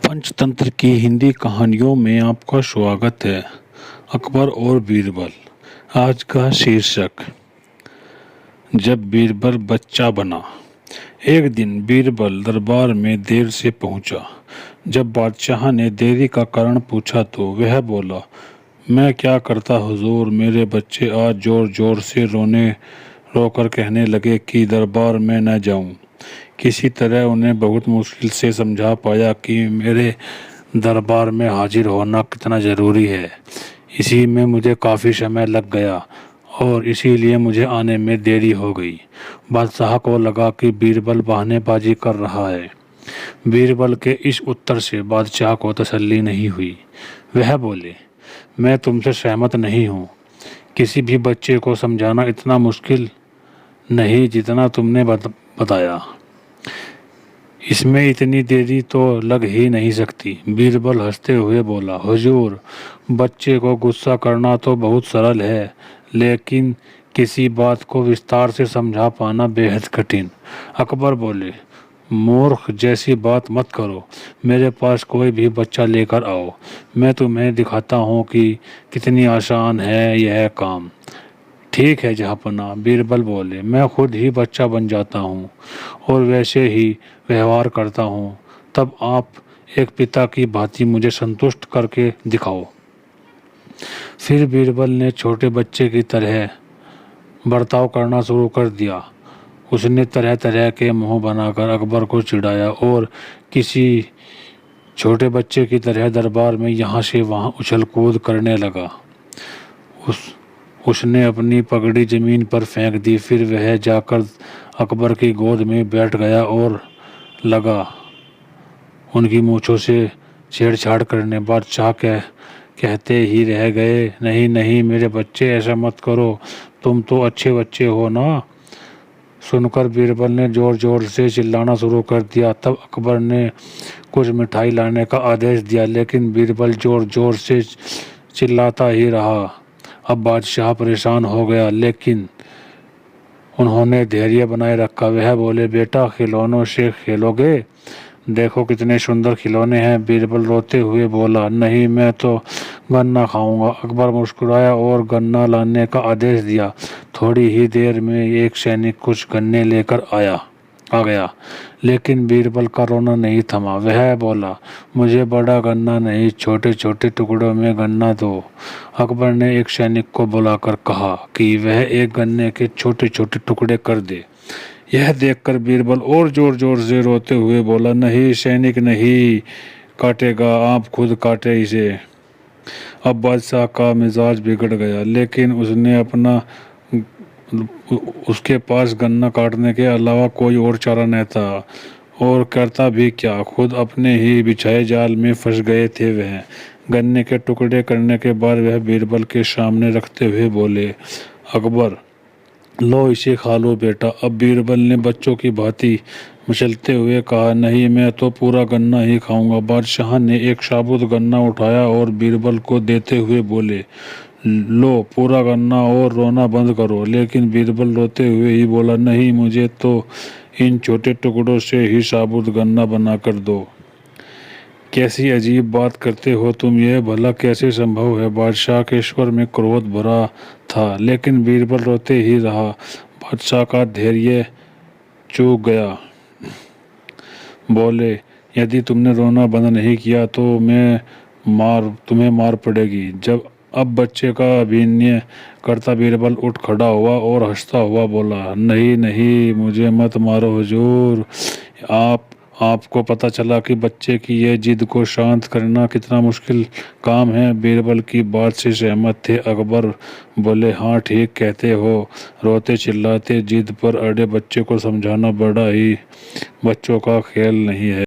पंचतंत्र की हिंदी कहानियों में आपका स्वागत है। अकबर और बीरबल। आज का शीर्षक, जब बीरबल बच्चा बना। एक दिन बीरबल दरबार में देर से पहुंचा। जब बादशाह ने देरी का कारण पूछा तो वह बोला, मैं क्या करता हुजूर, मेरे बच्चे आज जोर जोर से रोकर कहने लगे कि दरबार में न जाऊं। किसी तरह उन्हें बहुत मुश्किल से समझा पाया कि मेरे दरबार में हाजिर होना कितना ज़रूरी है। इसी में मुझे काफ़ी समय लग गया और इसीलिए मुझे आने में देरी हो गई। बादशाह को लगा कि बीरबल बहानेबाजी कर रहा है। बीरबल के इस उत्तर से बादशाह को तसल्ली नहीं हुई। वह बोले, मैं तुमसे सहमत नहीं हूँ। किसी भी बच्चे को समझाना इतना मुश्किल नहीं जितना तुमने बताया। इसमें इतनी देरी तो लग ही नहीं सकती। बीरबल हंसते हुए बोला, हुजूर, बच्चे को गुस्सा करना तो बहुत सरल है, लेकिन किसी बात को विस्तार से समझा पाना बेहद कठिन। अकबर बोले, मूर्ख जैसी बात मत करो। मेरे पास कोई भी बच्चा लेकर आओ, मैं तुम्हें दिखाता हूँ कि कितनी आसान है यह काम। ठीक है जहाँपनाह, बीरबल बोले, मैं खुद ही बच्चा बन जाता हूँ और वैसे ही व्यवहार करता हूँ। तब आप एक पिता की भांति मुझे संतुष्ट करके दिखाओ। फिर बीरबल ने छोटे बच्चे की तरह बर्ताव करना शुरू कर दिया। उसने तरह तरह के मुंह बनाकर अकबर को चिढ़ाया और किसी छोटे बच्चे की तरह दरबार में यहाँ से वहाँ उछल कूद करने लगा। उसने अपनी पगड़ी जमीन पर फेंक दी। फिर वह जाकर अकबर की गोद में बैठ गया और लगा उनकी मूंछों से छेड़छाड़ करने। बादशाह कहते ही रह गए, नहीं नहीं मेरे बच्चे, ऐसा मत करो, तुम तो अच्छे बच्चे हो ना। सुनकर बीरबल ने जोर जोर से चिल्लाना शुरू कर दिया। तब अकबर ने कुछ मिठाई लाने का आदेश दिया, लेकिन बीरबल जोर जोर से चिल्लाता ही रहा। अब बादशाह परेशान हो गया, लेकिन उन्होंने धैर्य बनाए रखा। वह बोले, बेटा, खिलौनों से खेलोगे? देखो कितने सुंदर खिलौने हैं। बीरबल रोते हुए बोला, नहीं, मैं तो गन्ना खाऊंगा। अकबर मुस्कुराया और गन्ना लाने का आदेश दिया। थोड़ी ही देर में एक सैनिक कुछ गन्ने लेकर आ गया, लेकिन बीरबल का रोना नहीं थमा। वह बोला, मुझे बड़ा गन्ना नहीं, छोटे छोटे टुकड़ों में गन्ना दो। अकबर ने एक सैनिक को बुलाकर कहा कि वह एक गन्ने के छोटे छोटे टुकड़े कर दे। यह देखकर बीरबल और जोर जोर से रोते हुए बोला, नहीं, सैनिक नहीं काटेगा, आप खुद काटे इसे। अब बादशाह का मिजाज बिगड़ गया, लेकिन उसके पास गन्ना काटने के अलावा कोई और चारा न था, और करता भी क्या, खुद अपने ही बिछाए जाल में फंस गए थे। वह गन्ने के टुकड़े करने के बाद वह बीरबल के सामने रखते हुए बोले, अकबर, लो इसे खा लो बेटा। अब बीरबल ने बच्चों की भांति मचलते हुए कहा, नहीं, मैं तो पूरा गन्ना ही खाऊंगा। बादशाह ने एक साबुत गन्ना उठाया और बीरबल को देते हुए बोले, लो पूरा गन्ना और रोना बंद करो। लेकिन बीरबल रोते हुए ही बोला, नहीं, मुझे तो इन छोटे टुकड़ों से ही साबुत गन्ना बना कर दो। कैसी अजीब बात करते हो तुम, यह भला कैसे संभव है? बादशाह के स्वर में क्रोध भरा था, लेकिन बीरबल रोते ही रहा। बादशाह का धैर्य चूक गया। बोले, यदि तुमने रोना बंद नहीं किया तो तुम्हें मार पड़ेगी। अब बच्चे का अभिनय करता बीरबल उठ खड़ा हुआ और हंसता हुआ बोला, नहीं नहीं, मुझे मत मारो हुजूर। आपको पता चला कि बच्चे की यह जिद को शांत करना कितना मुश्किल काम है। बीरबल की बात से सहमत थे अकबर। बोले, हाँ, ठीक कहते हो। रोते चिल्लाते जिद पर अड़े बच्चे को समझाना बच्चों का खेल नहीं है।